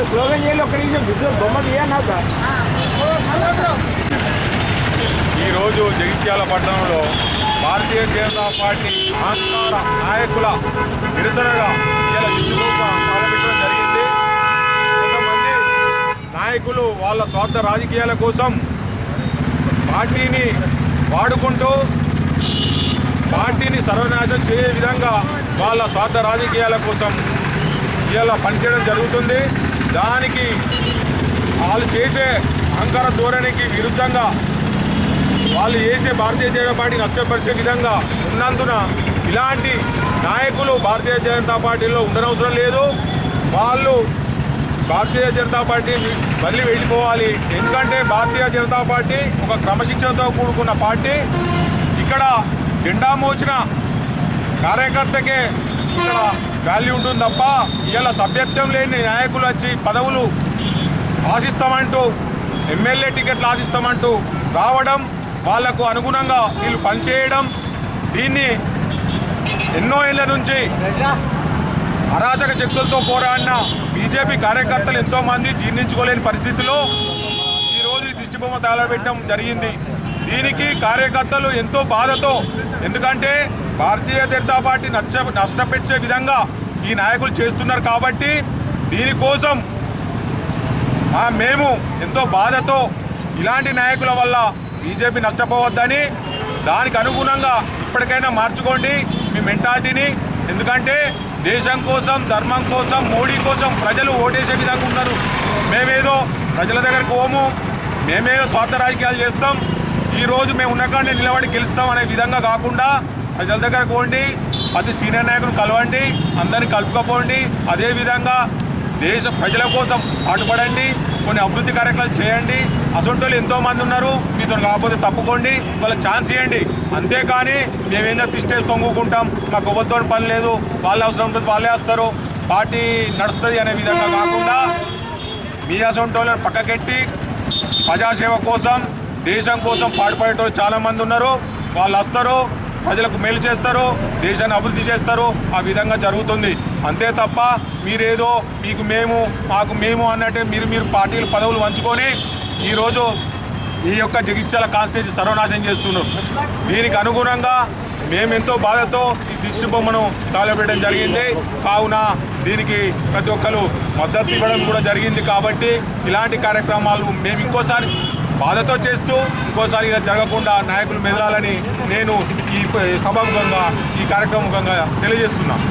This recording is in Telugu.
స్లోగన్ చేయాలి ఒక్క నిమిషం బొమ్మ తీయన్నాక. ఈరోజు జగిత్యాల పట్టణంలో భారతీయ జనతా పార్టీ అహంకార నాయకుల నిరసనగా ఇలా దిష్టిబొమ్మ తగలబెట్టడం జరిగింది. కొంతమంది నాయకులు వాళ్ళ స్వార్థ రాజకీయాల కోసం పార్టీని వాడుకుంటూ పార్టీని సర్వనాశనం చేయే విధంగా వాళ్ళ స్వార్థ రాజకీయాల కోసం ఇలా పనిచేయడం జరుగుతుంది. దానికి వాళ్ళు చేసే అహంకార ధోరణికి విరుద్ధంగా వాళ్ళు చేసే భారతీయ జనతా పార్టీని నష్టపరిచే విధంగా ఉన్నందున ఇలాంటి నాయకులు భారతీయ జనతా పార్టీలో ఉండనవసరం లేదు. వాళ్ళు భారతీయ జనతా పార్టీ వదిలి వెళ్ళిపోవాలి. ఎందుకంటే భారతీయ జనతా పార్టీ ఒక క్రమశిక్షణతో కూడుకున్న పార్టీ. ఇక్కడ జెండా మోచిన కార్యకర్తకే ఇక్కడ వాల్యూ ఉంటుంది తప్ప ఇలా సభ్యత్వం లేని నాయకులు వచ్చి పదవులు ఆశిస్తామంటూ ఎమ్మెల్యే టికెట్లు ఆశిస్తామంటూ రావడం, వాళ్లకు అనుగుణంగా వీళ్ళు పనిచేయడం, దీన్ని ఎన్నో ఏళ్ల నుంచి అరాచక శక్తులతో పోరాడిన బీజేపీ కార్యకర్తలు ఎంతోమంది జీర్ణించుకోలేని పరిస్థితిలో ఈరోజు ఈ దిష్టిబొమ్మ తగలబెట్టడం జరిగింది. దీనికి కార్యకర్తలు ఎంతో బాధతో, ఎందుకంటే భారతీయ జనతా పార్టీ నష్టపెట్టే విధంగా ఈ నాయకులు చేస్తున్నారు కాబట్టి దీనికోసం మేము ఎంతో బాధతో ఇలాంటి నాయకుల వల్ల బీజేపీ నష్టపోవద్దని, దానికి అనుగుణంగా ఇప్పటికైనా మార్చుకోండి మీ మెంటాలిటీని. ఎందుకంటే దేశం కోసం, ధర్మం కోసం, మోడీ కోసం ప్రజలు ఓటేసే విధంగా ఉన్నారు. మేమేదో ప్రజల దగ్గరకు పోము, మేమేదో స్వార్థ రాజకీయాలు చేస్తాం, ఈరోజు మేము ఉన్నకాడనే నిలబడి గెలుస్తాం అనే విధంగా కాకుండా ప్రజల దగ్గరకు పోండి, ప్రతి సీనియర్ నాయకులు కలవండి, అందరినీ కలుపుకపోండి. అదేవిధంగా దేశ ప్రజల కోసం పాటుపడండి, కొన్ని అభివృద్ధి కార్యక్రమాలు చేయండి. అసొంటి వాళ్ళు ఎంతోమంది ఉన్నారు, మీతో కాకపోతే తప్పుకోండి, వాళ్ళకి ఛాన్స్ ఇవ్వండి. అంతేకాని మేమేదో తిష్టేసి పొంగుకుంటాం, మాకు ఎవరితో పని లేదు, వాళ్ళే అవసరం ఉంటుంది వాళ్ళే వస్తారు, పార్టీ నడుస్తుంది అనే విధంగా కాకుండా మీ అసొంటి వాళ్ళని పక్కకెట్టి ప్రజాసేవ కోసం, దేశం కోసం పాటుపడేటోళ్ళు చాలామంది ఉన్నారు. వాళ్ళు వస్తారు, ప్రజలకు మేలు చేస్తారు, దేశాన్ని అభివృద్ధి చేస్తారు. ఆ విధంగా జరుగుతుంది. అంతే తప్ప మీరేదో మీకు మేము మాకు మేము అన్నట్టే మీరు పార్టీలు పదవులు పంచుకొని ఈరోజు ఈ యొక్క జగిత్యాల కాన్స్టిట్యూన్సీ సర్వనాశనం చేస్తున్నారు. దీనికి అనుగుణంగా మేమెంతో బాధతో ఈ దిష్టిబొమ్మను తగలబెట్టడం జరిగింది. కావున దీనికి ప్రతి ఒక్కరు మద్దతు ఇవ్వడం కూడా జరిగింది. కాబట్టి ఇలాంటి కార్యక్రమాలు మేము ఇంకోసారి బాధతో చేస్తూ ఇంకోసారి ఇలా జరగకుండా నాయకులు మెదలాలని నేను ఈ సభాముఖంగా ఈ కార్యక్రమం ముఖంగా తెలియజేస్తున్నాను.